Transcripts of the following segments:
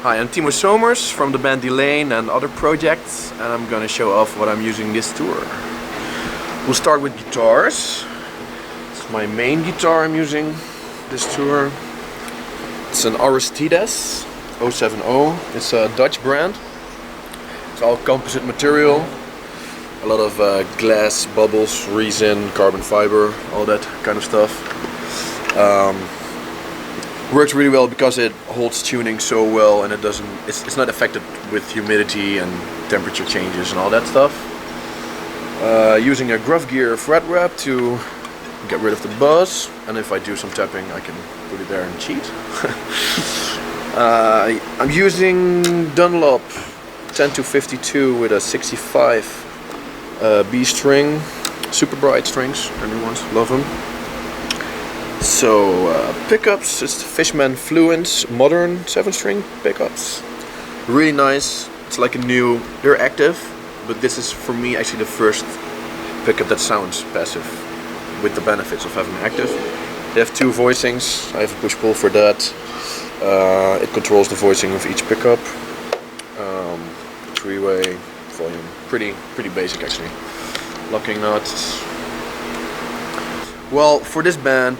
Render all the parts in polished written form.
Hi, I'm Timo Somers from the band Delain and other projects, and I'm gonna show off what I'm using this tour. We'll start with guitars. It's my main guitar I'm using this tour. It's an Aristides 070. It's a Dutch brand. It's all composite material. A lot of glass, bubbles, resin, carbon fiber, all that kind of stuff. Works really well because it holds tuning so well, and it's not affected with humidity and temperature changes and all that stuff. Using a Gruff Gear fret wrap to get rid of the buzz, and if I do some tapping I can put it there and cheat. I'm using Dunlop 10-52 with a 65 B string, super bright strings, everyone love them. So pickups, it's Fishman Fluence modern 7-string pickups. Really nice. It's like a new, they're active, but this is for me actually the first pickup that sounds passive with the benefits of having active. They have 2 voicings. I have a push-pull for that. It controls the voicing of each pickup. 3-way volume. Pretty basic actually. Locking nuts. Well, for this band,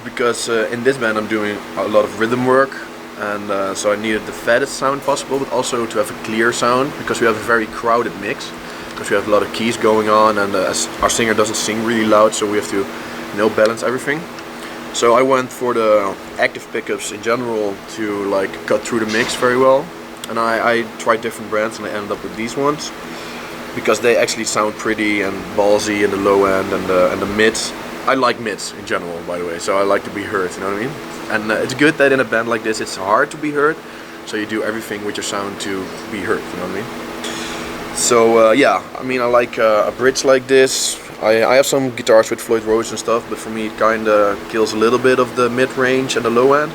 because in this band I'm doing a lot of rhythm work, and so I needed the fattest sound possible, but also to have a clear sound, because we have a very crowded mix, because we have a lot of keys going on, and our singer doesn't sing really loud, so we have to balance everything. So I went for the active pickups in general to like cut through the mix very well, and I tried different brands and I ended up with these ones because they actually sound pretty and ballsy in the low end and the mids. I like mids in general, by the way, so I like to be heard, you know what I mean? And it's good that in a band like this it's hard to be heard, so you do everything with your sound to be heard, you know what I mean? So yeah, I mean, I like a bridge like this. I have some guitars with Floyd Rose and stuff, but for me it kinda kills a little bit of the mid-range and the low end.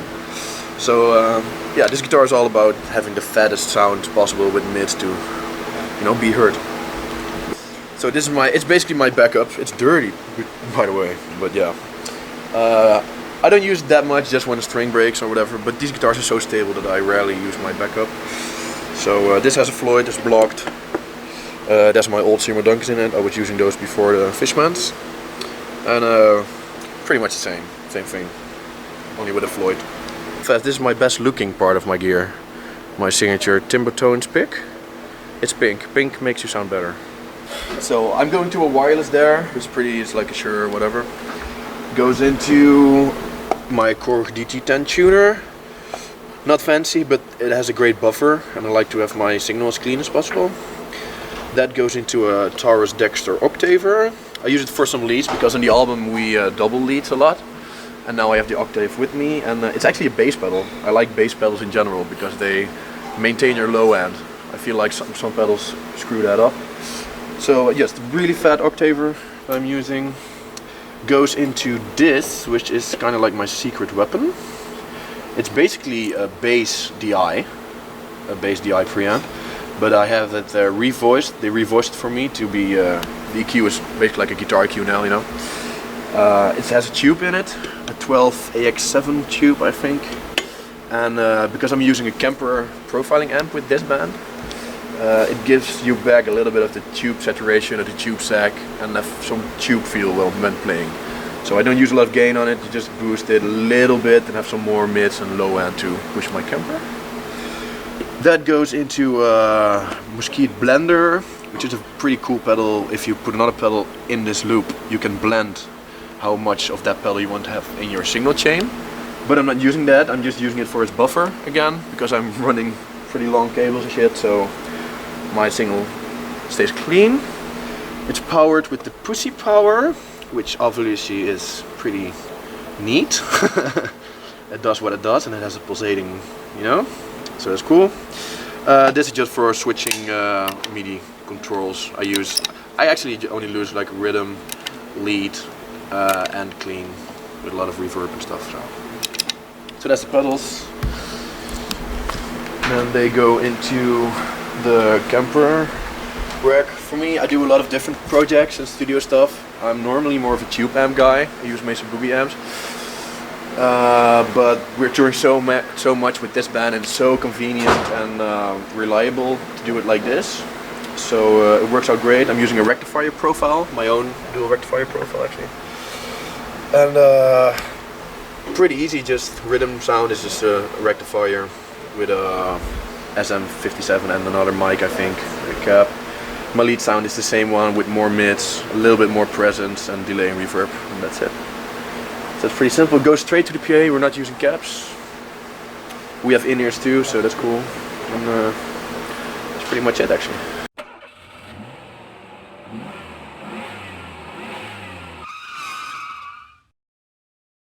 So yeah, this guitar is all about having the fattest sound possible with mids to, you know, be heard. So this is it's basically my backup. It's dirty, by the way, but yeah. I don't use it that much, just when the string breaks or whatever, but these guitars are so stable that I rarely use my backup. So this has a Floyd, it's blocked. That's my old Seymour Duncans in it. I was using those before the Fishmans. And pretty much the same thing, only with a Floyd. In fact, this is my best looking part of my gear. My signature Timber Tones pick. It's pink. Pink makes you sound better. So I'm going to a wireless there. It's pretty, it's like a Shure or whatever. Goes into my Korg DT10 tuner. Not fancy, but it has a great buffer, and I like to have my signal as clean as possible. That goes into a Taurus Dexter Octaver. I use it for some leads because in the album we double leads a lot. And now I have the octave with me, and it's actually a bass pedal. I like bass pedals in general because they maintain your low end. I feel like some pedals screw that up. So yes, the really fat octaver I'm using goes into this, which is kind of like my secret weapon. It's basically a bass DI preamp, but I have it revoiced. They revoiced it for me to be the EQ is basically like a guitar EQ now, you know. It has a tube in it, a 12 AX7 tube, I think. And because I'm using a Kemper profiling amp with this band, it gives you back a little bit of the tube saturation or the tube sag, and have some tube feel when playing. So I don't use a lot of gain on it, you just boost it a little bit and have some more mids and low end to push my Kemper. That goes into a Mesquite Blender, which is a pretty cool pedal. If you put another pedal in this loop, you can blend how much of that pedal you want to have in your signal chain. But I'm not using that, I'm just using it for its buffer again, because I'm running pretty long cables and shit, so my signal stays clean. It's powered with the Pussy Power, which obviously is pretty neat. It does what it does, and it has a pulsating, you know, so that's cool. This is just for switching MIDI controls. I actually only use like rhythm, lead, and clean with a lot of reverb and stuff. So that's the pedals. Then they go into the Kemper rack. For me, I do a lot of different projects and studio stuff. I'm normally more of a tube amp guy. I use Mesa Boogie amps. But we're touring so much with this band, and it's so convenient and reliable to do it like this. So it works out great. I'm using a rectifier profile, my own dual rectifier profile actually. And pretty easy, just rhythm sound is just a rectifier with a SM57 and another mic, I think, a cap. My lead sound is the same one with more mids, a little bit more presence and delay and reverb, and that's it. So it's pretty simple. It goes straight to the PA, we're not using caps. We have in-ears too, so that's cool. And that's pretty much it actually.